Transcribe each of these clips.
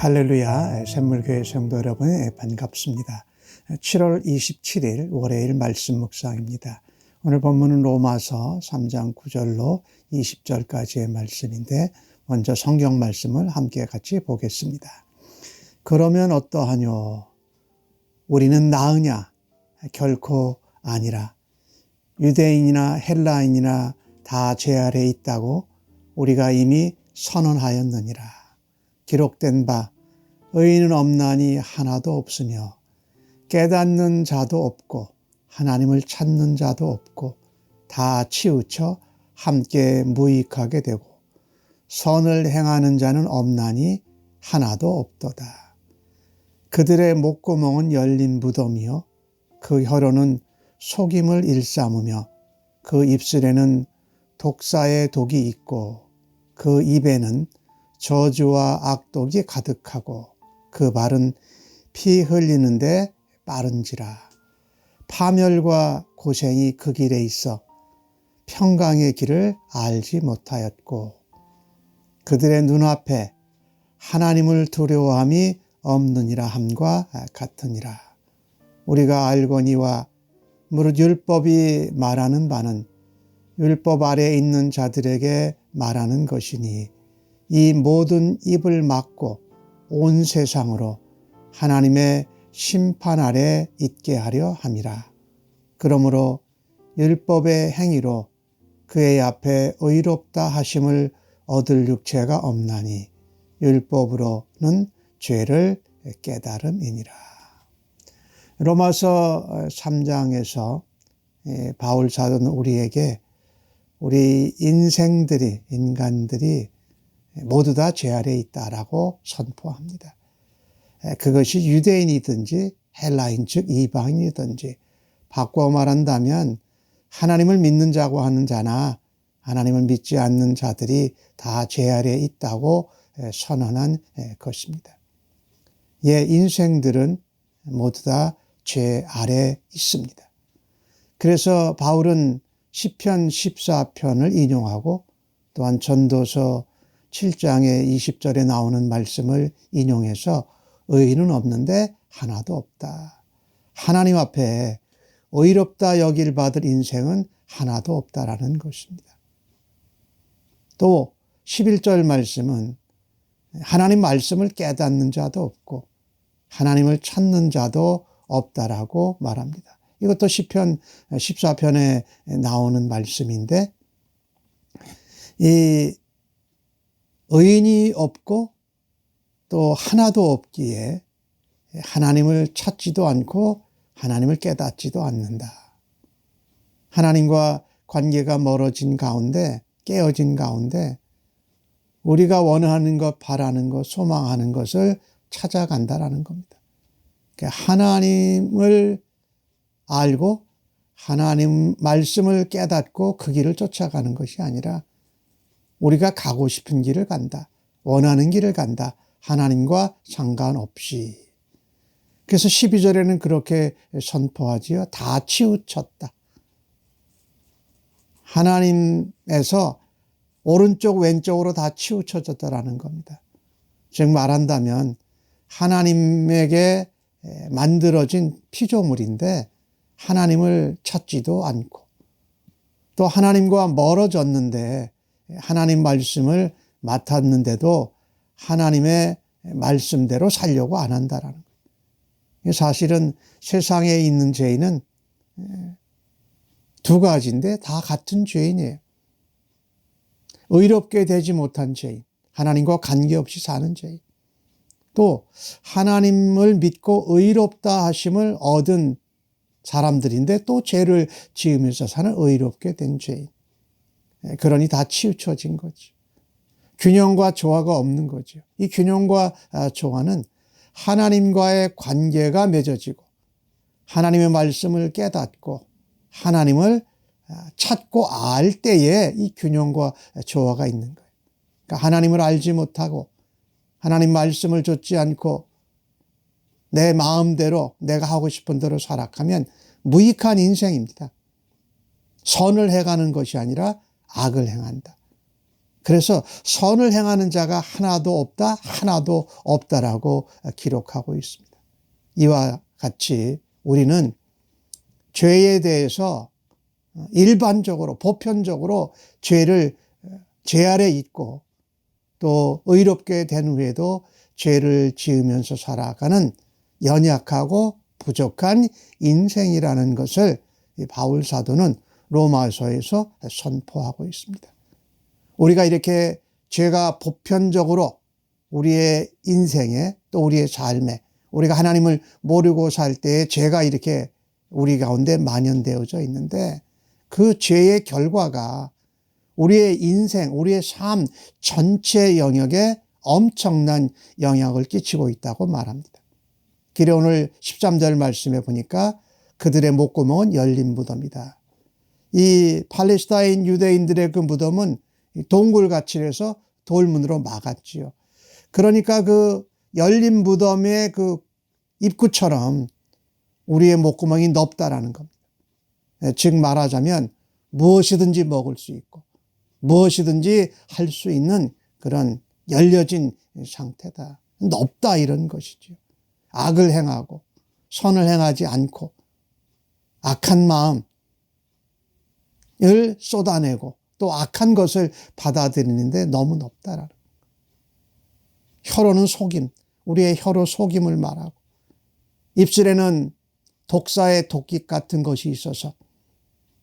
할렐루야, 샘물교회 성도 여러분 반갑습니다. 7월 27일 월요일 말씀 묵상입니다. 오늘 본문은 로마서 3장 9절로 20절까지의 말씀인데 먼저 성경 말씀을 함께 같이 보겠습니다. 그러면 어떠하뇨? 우리는 나으냐? 결코 아니라. 유대인이나 헬라인이나 다 죄 아래 있다고 우리가 이미 선언하였느니라. 기록된 바 의인은 없나니 하나도 없으며 깨닫는 자도 없고 하나님을 찾는 자도 없고 다 치우쳐 함께 무익하게 되고 선을 행하는 자는 없나니 하나도 없도다. 그들의 목구멍은 열린 무덤이요 그 혀로는 속임을 일삼으며 그 입술에는 독사의 독이 있고 그 입에는 저주와 악독이 가득하고 그 발은 피 흘리는데 빠른지라. 파멸과 고생이 그 길에 있어 평강의 길을 알지 못하였고 그들의 눈앞에 하나님을 두려워함이 없느니라 함과 같으니라. 우리가 알거니와 무릇 율법이 말하는 바는 율법 아래에 있는 자들에게 말하는 것이니 이 모든 입을 막고 온 세상으로 하나님의 심판 아래 있게 하려 함이라. 그러므로 율법의 행위로 그의 앞에 의롭다 하심을 얻을 육체가 없나니 율법으로는 죄를 깨달음이니라. 로마서 3장에서 바울 사도는 우리에게 우리 인간들이 모두 다 죄 아래에 있다라고 선포합니다. 그것이 유대인이든지 헬라인 즉 이방인이든지 바꿔 말한다면 하나님을 믿는 자고 하는 자나 하나님을 믿지 않는 자들이 다 죄 아래에 있다고 선언한 것입니다. 인생들은 모두 다 죄 아래에 있습니다. 그래서 바울은 시편 14편을 인용하고 또한 전도서 7장의 20절에 나오는 말씀을 인용해서 의인은 없는데 하나도 없다. 하나님 앞에 의롭다 여길 받을 인생은 하나도 없다라는 것입니다. 또 11절 말씀은 하나님 말씀을 깨닫는 자도 없고 하나님을 찾는 자도 없다라고 말합니다. 이것도 시편 14편에 나오는 말씀인데 이 의인이 없고 또 하나도 없기에 하나님을 찾지도 않고 하나님을 깨닫지도 않는다. 하나님과 관계가 멀어진 가운데 깨어진 가운데 우리가 원하는 것, 바라는 것, 소망하는 것을 찾아간다라는 겁니다. 하나님을 알고 하나님 말씀을 깨닫고 그 길을 쫓아가는 것이 아니라 우리가 가고 싶은 길을 간다. 원하는 길을 간다. 하나님과 상관없이. 그래서 12절에는 그렇게 선포하지요. 다 치우쳤다. 하나님에서 오른쪽 왼쪽으로 다 치우쳐졌다라는 겁니다. 즉 말한다면 하나님에게 만들어진 피조물인데 하나님을 찾지도 않고 또 하나님과 멀어졌는데 하나님 말씀을 맡았는데도 하나님의 말씀대로 살려고 안 한다라는 거예요. 사실은 세상에 있는 죄인은 두 가지인데 다 같은 죄인이에요. 의롭게 되지 못한 죄인, 하나님과 관계없이 사는 죄인, 또 하나님을 믿고 의롭다 하심을 얻은 사람들인데 또 죄를 지으면서 사는 의롭게 된 죄인. 그러니 다 치우쳐진 거죠. 균형과 조화가 없는 거죠. 이 균형과 조화는 하나님과의 관계가 맺어지고 하나님의 말씀을 깨닫고 하나님을 찾고 알 때에 이 균형과 조화가 있는 거예요. 그러니까 하나님을 알지 못하고 하나님 말씀을 좇지 않고 내 마음대로 내가 하고 싶은 대로 살아가면 무익한 인생입니다. 선을 해가는 것이 아니라 악을 행한다. 그래서 선을 행하는 자가 하나도 없다, 하나도 없다라고 기록하고 있습니다. 이와 같이 우리는 죄에 대해서 일반적으로, 보편적으로 죄를 죄 아래 있고 또 의롭게 된 후에도 죄를 지으면서 살아가는 연약하고 부족한 인생이라는 것을 바울 사도는 로마서에서 선포하고 있습니다. 우리가 이렇게 죄가 보편적으로 우리의 인생에 또 우리의 삶에 우리가 하나님을 모르고 살 때에 죄가 이렇게 우리 가운데 만연되어져 있는데 그 죄의 결과가 우리의 인생, 우리의 삶 전체 영역에 엄청난 영향을 끼치고 있다고 말합니다. 그래 오늘 13절 말씀에 보니까 그들의 목구멍은 열린 무덤이다. 이 팔레스타인 유대인들의 그 무덤은 동굴같이 해서 돌문으로 막았지요. 그러니까 그 열린 무덤의 그 입구처럼 우리의 목구멍이 넓다라는 겁니다. 즉 말하자면 무엇이든지 먹을 수 있고 무엇이든지 할 수 있는 그런 열려진 상태다. 넓다 이런 것이죠. 악을 행하고 선을 행하지 않고 악한 마음을 쏟아내고 또 악한 것을 받아들이는데 너무 높다라는 거예요. 혀로는 속임, 우리의 혀로 속임을 말하고 입술에는 독사의 독깃 같은 것이 있어서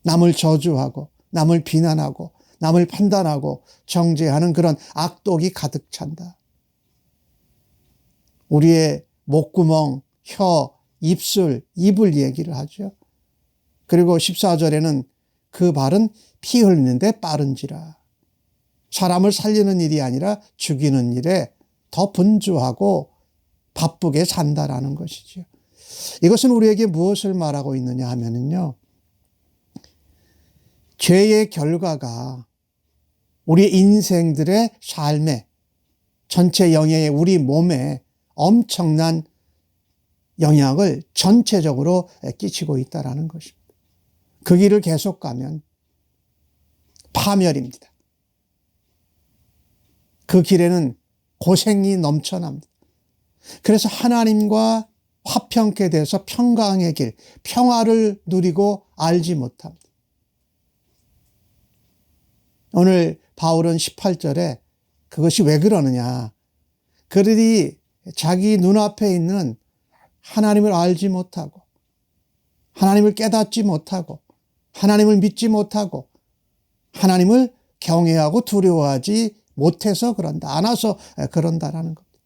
남을 저주하고 남을 비난하고 남을 판단하고 정죄하는 그런 악독이 가득 찬다. 우리의 목구멍, 혀, 입술, 입을 얘기를 하죠. 그리고 14절에는 그 발은 피 흘리는데 빠른지라. 사람을 살리는 일이 아니라 죽이는 일에 더 분주하고 바쁘게 산다라는 것이죠. 이것은 우리에게 무엇을 말하고 있느냐 하면은요. 죄의 결과가 우리 인생들의 삶에 전체 영역에 우리 몸에 엄청난 영향을 전체적으로 끼치고 있다는 것입니다. 그 길을 계속 가면 파멸입니다. 그 길에는 고생이 넘쳐납니다. 그래서 하나님과 화평케 돼서 평강의 길, 평화를 누리고 알지 못합니다. 오늘 바울은 18절에 그것이 왜 그러느냐. 그들이 자기 눈앞에 있는 하나님을 알지 못하고 하나님을 깨닫지 못하고 하나님을 믿지 못하고 하나님을 경외하고 두려워하지 못해서 그런다. 않아서 그런다라는 겁니다.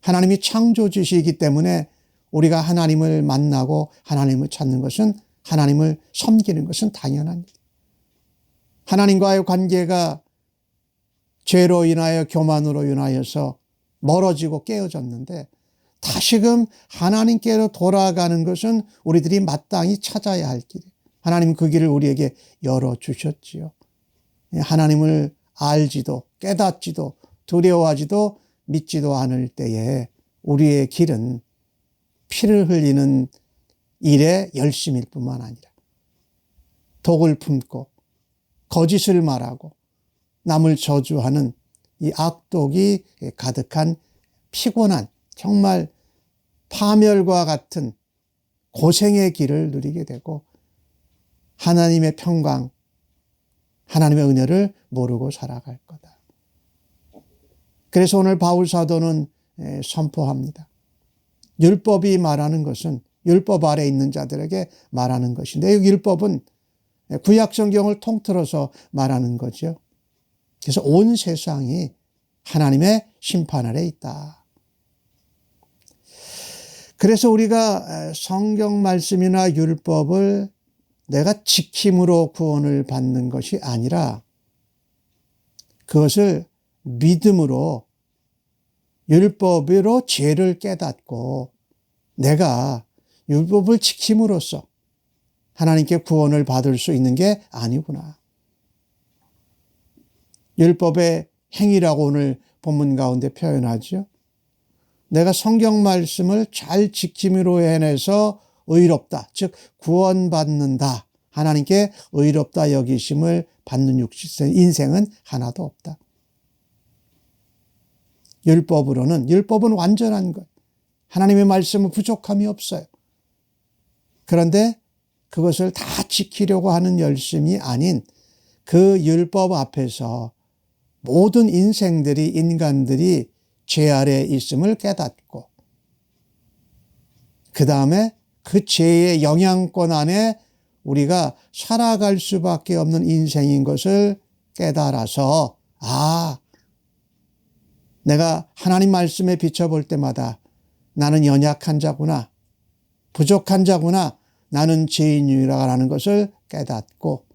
하나님이 창조주시기 때문에 우리가 하나님을 만나고 하나님을 찾는 것은 하나님을 섬기는 것은 당연한 일. 하나님과의 관계가 죄로 인하여 교만으로 인하여서 멀어지고 깨어졌는데 다시금 하나님께로 돌아가는 것은 우리들이 마땅히 찾아야 할 길이에요. 하나님 그 길을 우리에게 열어주셨지요. 하나님을 알지도 깨닫지도 두려워하지도 믿지도 않을 때에 우리의 길은 피를 흘리는 일에 열심일 뿐만 아니라 독을 품고 거짓을 말하고 남을 저주하는 이 악독이 가득한 피곤한 정말 파멸과 같은 고생의 길을 누리게 되고 하나님의 평강, 하나님의 은혜를 모르고 살아갈 거다. 그래서 오늘 바울 사도는 선포합니다. 율법이 말하는 것은 율법 아래 있는 자들에게 말하는 것인데 율법은 구약 성경을 통틀어서 말하는 거죠. 그래서 온 세상이 하나님의 심판 아래 있다. 그래서 우리가 성경 말씀이나 율법을 내가 지킴으로 구원을 받는 것이 아니라 그것을 믿음으로 율법으로 죄를 깨닫고 내가 율법을 지킴으로써 하나님께 구원을 받을 수 있는 게 아니구나. 율법의 행위라고 오늘 본문 가운데 표현하죠. 내가 성경 말씀을 잘 지킴으로 해내서 의롭다, 즉 구원받는다. 하나님께 의롭다 여기심을 받는 인생은 하나도 없다. 율법은 완전한 것. 하나님의 말씀은 부족함이 없어요. 그런데 그것을 다 지키려고 하는 열심이 아닌 그 율법 앞에서 모든 인간들이 죄 아래에 있음을 깨닫고 그 다음에 그 죄의 영향권 안에 우리가 살아갈 수밖에 없는 인생인 것을 깨달아서 내가 하나님 말씀에 비춰볼 때마다 나는 연약한 자구나, 부족한 자구나, 나는 죄인이라는 것을 깨닫고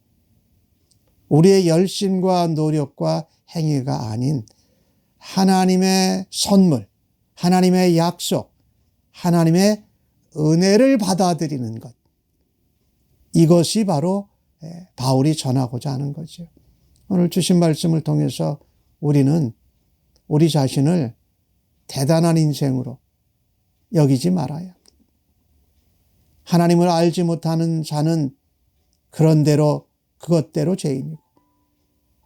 우리의 열심과 노력과 행위가 아닌 하나님의 선물, 하나님의 약속, 하나님의 은혜를 받아들이는 것. 이것이 바로 바울이 전하고자 하는 거죠. 오늘 주신 말씀을 통해서 우리는 우리 자신을 대단한 인생으로 여기지 말아야 합니다. 하나님을 알지 못하는 자는 그것대로 죄인이고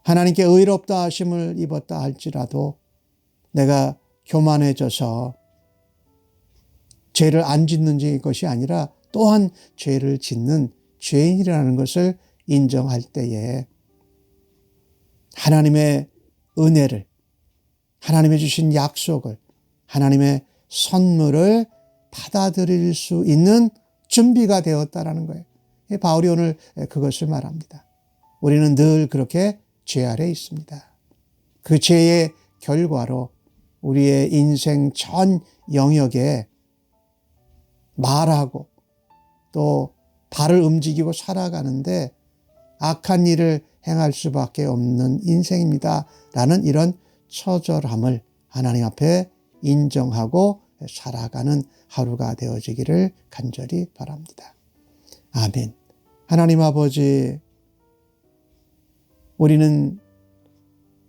하나님께 의롭다 하심을 입었다 할지라도 내가 교만해져서 죄를 안 짓는 것이 아니라 또한 죄를 짓는 죄인이라는 것을 인정할 때에 하나님의 은혜를, 하나님의 주신 약속을, 하나님의 선물을 받아들일 수 있는 준비가 되었다라는 거예요. 바울이 오늘 그것을 말합니다. 우리는 늘 그렇게 죄 아래에 있습니다. 그 죄의 결과로 우리의 인생 전 영역에 말하고 또 발을 움직이고 살아가는데 악한 일을 행할 수밖에 없는 인생입니다. 라는 이런 처절함을 하나님 앞에 인정하고 살아가는 하루가 되어지기를 간절히 바랍니다. 아멘. 하나님 아버지, 우리는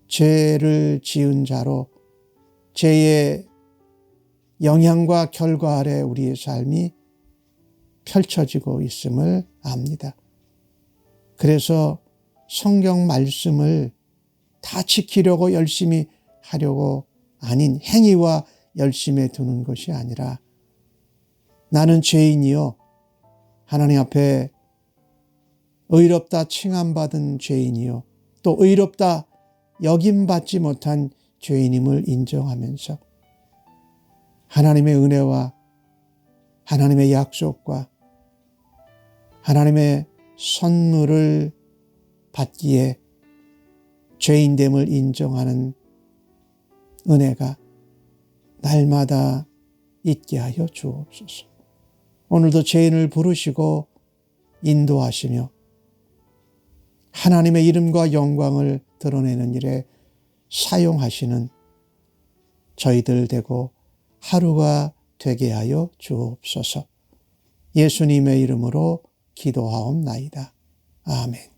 죄를 지은 자로 죄의 영향과 결과 아래 우리의 삶이 펼쳐지고 있음을 압니다. 그래서 성경 말씀을 다 지키려고 열심히 하려고 아닌 행위와 열심에 두는 것이 아니라 나는 죄인이요 하나님 앞에 의롭다 칭함받은 죄인이요 또 의롭다 여김받지 못한 죄인임을 인정하면서 하나님의 은혜와 하나님의 약속과 하나님의 선물을 받기에 죄인됨을 인정하는 은혜가 날마다 있게 하여 주옵소서. 오늘도 죄인을 부르시고 인도하시며 하나님의 이름과 영광을 드러내는 일에 사용하시는 저희들 되고 하루가 되게 하여 주옵소서. 예수님의 이름으로 기도하옵나이다. 아멘.